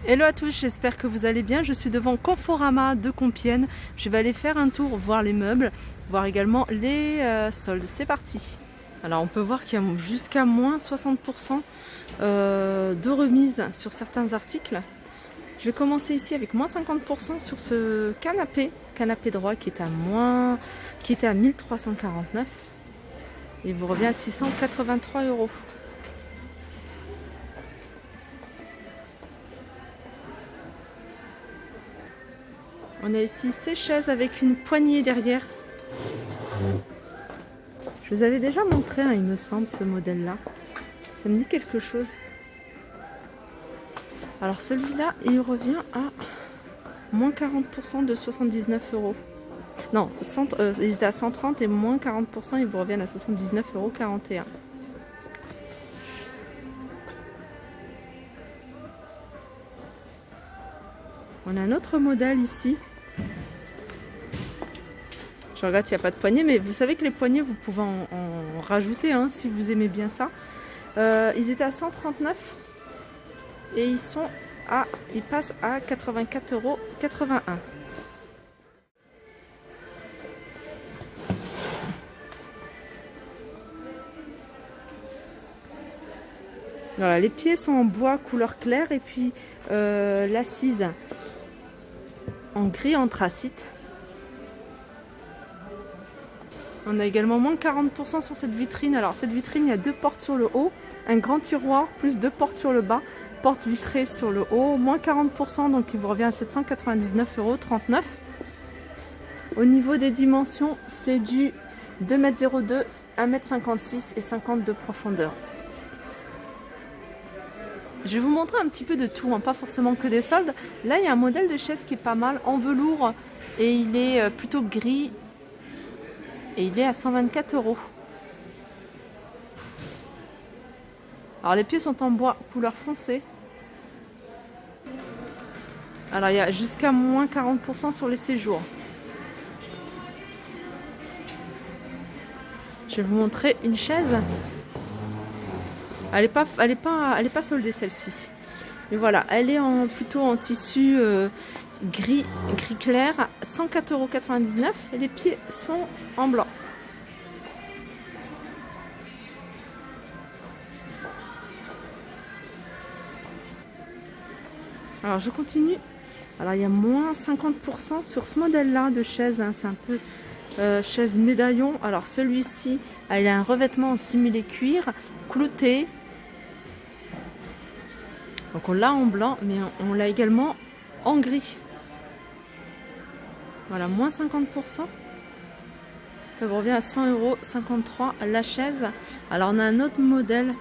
Hello à tous, j'espère que vous allez bien. Je suis devant Conforama de Compiègne. Je vais aller faire un tour, voir les meubles, voir également les soldes. C'est parti. Alors on peut voir qu'il y a jusqu'à moins 60% de remise sur certains articles. Je vais commencer ici avec moins 50% sur ce canapé droit qui était à 1349. Il vous revient à 683 €. On a ici ces chaises avec une poignée derrière. Je vous avais déjà montré, il me semble, ce modèle-là. Ça me dit quelque chose. Alors celui-là, il revient à moins 40% de 79 €. Non, ils étaient à 130 et moins 40%, ils vous reviennent à 79,41 €. On a un autre modèle ici. Je regarde s'il n'y a pas de poignée, mais vous savez que les poignées, vous pouvez en rajouter si vous aimez bien ça. Ils étaient à 139 et ils passent à 84,81 €. Voilà, les pieds sont en bois couleur claire et puis l'assise en gris anthracite. On a également moins de 40% sur cette vitrine. Alors cette vitrine, il y a 2 portes sur le haut, un grand tiroir plus 2 portes sur le bas, porte vitrée sur le haut, moins 40%, donc il vous revient à 799,39 €. Au niveau des dimensions, c'est du 2,02 m, 1,56 m et 50 de profondeur. Je vais vous montrer un petit peu de tout, pas forcément que des soldes. Là, il y a un modèle de chaise qui est pas mal, en velours, et il est plutôt gris. Et il est à 124 €. Alors les pieds sont en bois couleur foncé. Alors il y a jusqu'à moins 40% sur les séjours. Je vais vous montrer une chaise. Elle est pas soldée celle-ci. Mais voilà, elle est plutôt en tissu gris clair, 104,99 € et les pieds sont en blanc. Alors je continue. Alors il y a moins 50% sur ce modèle-là de chaise, c'est un peu chaise médaillon. Alors celui-ci, il a un revêtement en similé cuir, clouté. Donc on l'a en blanc, mais on l'a également en gris. Voilà, moins 50%. Ça vous revient à 100,53 € la chaise. Alors on a un autre modèle.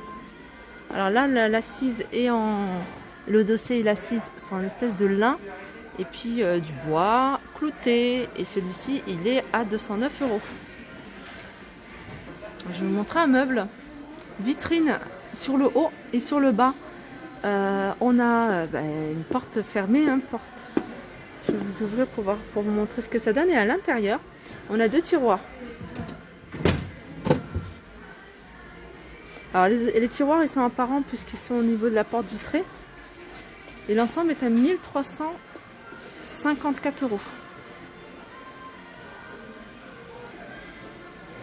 Alors là, l'assise est le dossier et l'assise sont en espèce de lin. Et puis du bois clouté. Et celui-ci, il est à 209 €. Je vais vous montrer un meuble. Vitrine sur le haut et sur le bas. On a une porte fermée, porte. Je vais vous ouvrir pour vous montrer ce que ça donne. Et à l'intérieur, on a 2 tiroirs. Alors les tiroirs, ils sont apparents puisqu'ils sont au niveau de la porte vitrée. Et l'ensemble est à 1354 €.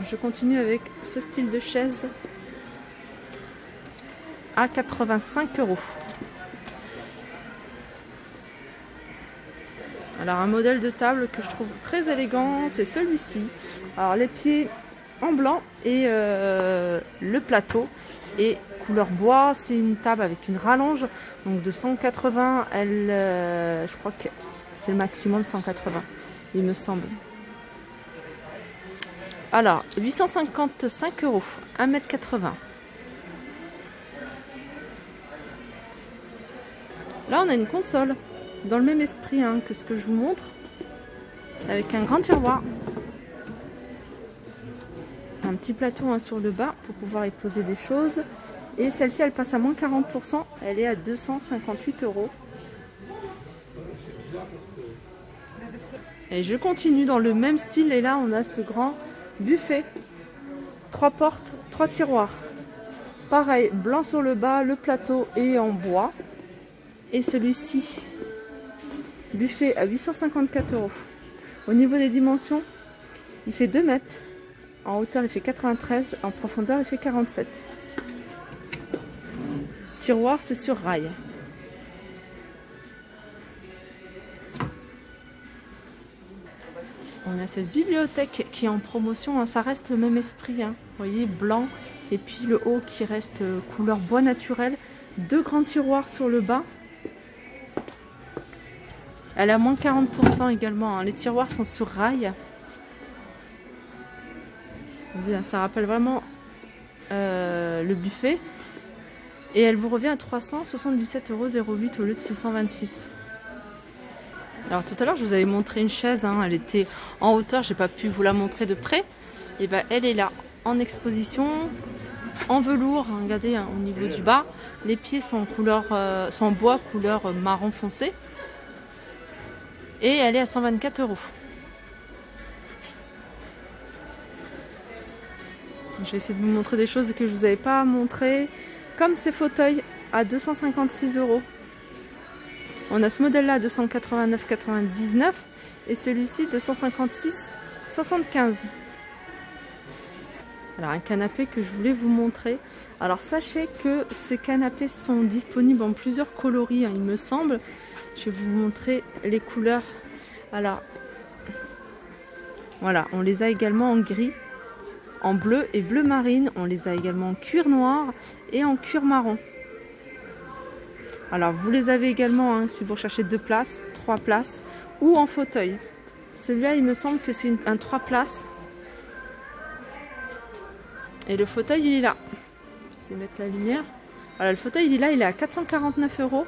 Je continue avec ce style de chaise à 85 €. Alors un modèle de table que je trouve très élégant, c'est celui-ci. Alors les pieds en blanc et le plateau est couleur bois. C'est une table avec une rallonge, donc de 180. Je crois que c'est le maximum 180, il me semble. Alors 855 €, 1,80 m. Là on a une console dans le même esprit que ce que je vous montre, avec un grand tiroir, un petit plateau sur le bas pour pouvoir y poser des choses. Et celle-ci, elle passe à moins 40%, elle est à 258 €. Et je continue dans le même style, et là on a ce grand buffet, 3 portes, 3 tiroirs. Pareil, blanc sur le bas, le plateau est en bois. Et celui-ci, buffet à 854 €. Au niveau des dimensions, il fait 2 mètres. En hauteur, il fait 93. En profondeur, il fait 47. Tiroir, c'est sur rail. On a cette bibliothèque qui est en promotion, hein. Ça reste le même esprit, hein. Vous voyez, blanc, et puis le haut qui reste couleur bois naturel. 2 grands tiroirs sur le bas. Elle est à moins 40% également, hein. Les tiroirs sont sur rail. Ça rappelle vraiment le buffet. Et elle vous revient à 377,08 € au lieu de 626. Alors tout à l'heure je vous avais montré une chaise, hein, elle était en hauteur, j'ai pas pu vous la montrer de près. Et ben elle est là en exposition, en velours, regardez, hein, au niveau du bas. Les pieds sont en couleur, sont en bois couleur marron foncé. Et elle est à 124 €. Je vais essayer de vous montrer des choses que je vous avais pas montré, comme ces fauteuils à 256 €. On a ce modèle-là à 289,99 et celui-ci 256,75. Alors un canapé que je voulais vous montrer. Alors sachez que ces canapés sont disponibles en plusieurs coloris, hein, il me semble. Je vais vous montrer les couleurs. Alors voilà, on les a également en gris, en bleu et bleu marine. On les a également en cuir noir et en cuir marron. Alors vous les avez également, hein, si vous recherchez 2 places, 3 places ou en fauteuil. Celui-là, il me semble que c'est un 3 places. Et le fauteuil, il est là. Je vais essayer de mettre la lumière. Voilà, le fauteuil, il est là, il est à 449 €.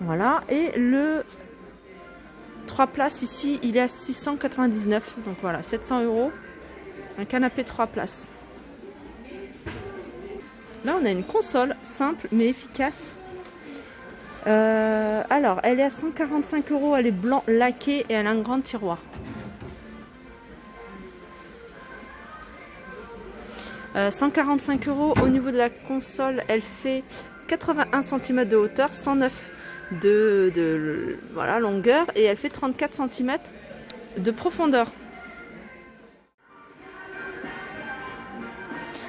Voilà, et le 3 places ici, il est à 699. Donc voilà, 700 €. Un canapé 3 places. Là, on a une console simple mais efficace. Alors, elle est à 145 €. Elle est blanc laquée et elle a un grand tiroir. 145 € au niveau de la console. Elle fait 81 cm de hauteur, 109 de voilà, longueur et elle fait 34 cm de profondeur.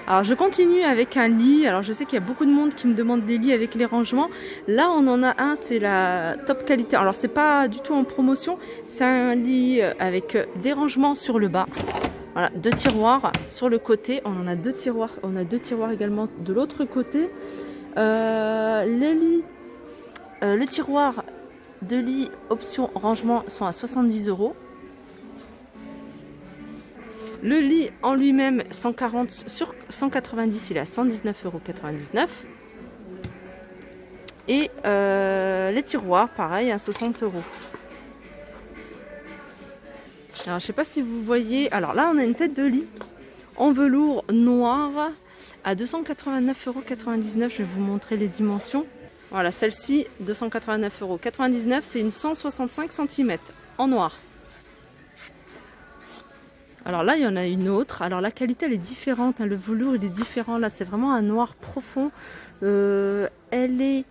Alors je continue avec un lit. Alors je sais qu'il y a beaucoup de monde qui me demande des lits avec les rangements. Là on en a un, c'est la top qualité. Alors c'est pas du tout en promotion, c'est un lit avec des rangements sur le bas. Voilà, 2 tiroirs sur le côté. On en a 2 tiroirs. On a 2 tiroirs également de l'autre côté. Les tiroirs de lit option rangement sont à 70 €. Le lit en lui-même, 140 sur 190, il est à 119,99 €. Et les tiroirs, pareil, à 60 €. Alors, je sais pas si vous voyez. Alors là, on a une tête de lit en velours noir à 289,99 €. Je vais vous montrer les dimensions. Voilà, celle-ci, 289,99 €. C'est une 165 cm en noir. Alors là, il y en a une autre. Alors la qualité, elle est différente, hein. Le velours, il est différent. Là, c'est vraiment un noir profond. Elle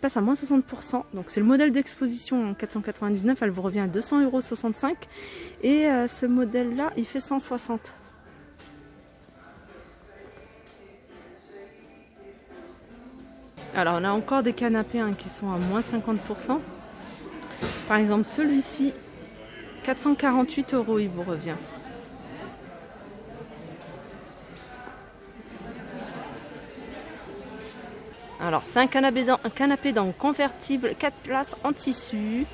passe à moins 60%. Donc c'est le modèle d'exposition en 499. Elle vous revient à 200,65 €. Et ce modèle-là, il fait 160. Alors on a encore des canapés, hein, qui sont à moins 50%. Par exemple, celui-ci, 448 €, il vous revient. Alors c'est un canapé dans convertible 4 places en tissu,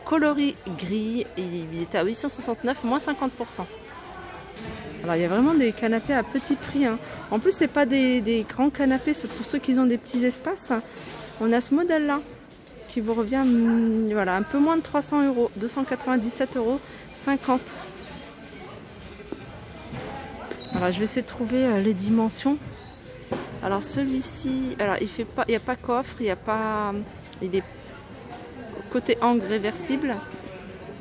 coloris gris, et il était à 869, moins 50%. Alors il y a vraiment des canapés à petit prix, hein. En plus c'est pas des grands canapés, c'est pour ceux qui ont des petits espaces. On a ce modèle là qui vous revient, voilà, un peu moins de 300 €, 297,50 €. Alors je vais essayer de trouver les dimensions. Alors celui-ci, alors il n'y a pas coffre, il est côté angle réversible.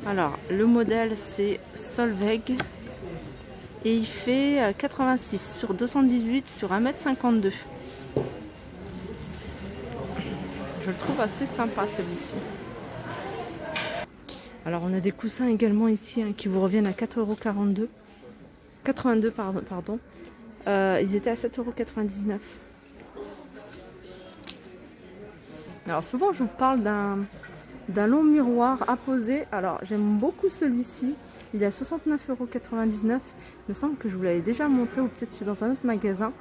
Alors le modèle c'est Solveig et il fait 86 sur 218 sur 1,52 m. Je le trouve assez sympa celui-ci. Alors on a des coussins également ici hein, qui vous reviennent à 4,42 €. 82 pardon. Ils étaient à 7,99 €. Alors souvent je vous parle d'un long miroir à poser. Alors j'aime beaucoup celui-ci. Il est à 69,99 €. Il me semble que je vous l'avais déjà montré ou peut-être c'est dans un autre magasin.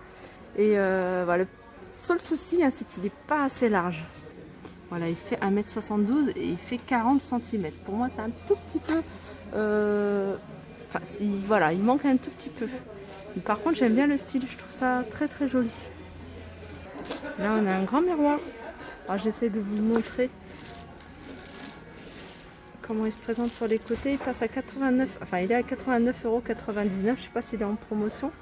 Et voilà, le seul souci hein, c'est qu'il n'est pas assez large. Voilà, il fait 1,72 m et il fait 40 cm. Pour moi c'est un tout petit peu... Enfin, voilà, il manque un tout petit peu. Mais par contre j'aime bien le style, je trouve ça très très joli. Là on a un grand miroir. Alors j'essaie de vous le montrer comment il se présente sur les côtés. Il passe à 89, enfin il est à 89,99 €. Je sais pas s'il est en promotion.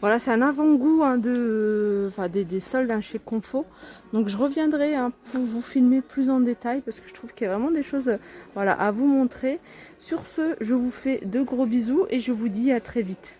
Voilà, c'est un avant-goût hein, des soldes hein, chez Confo. Donc je reviendrai hein, pour vous filmer plus en détail parce que je trouve qu'il y a vraiment des choses voilà, à vous montrer. Sur ce, je vous fais de gros bisous et je vous dis à très vite.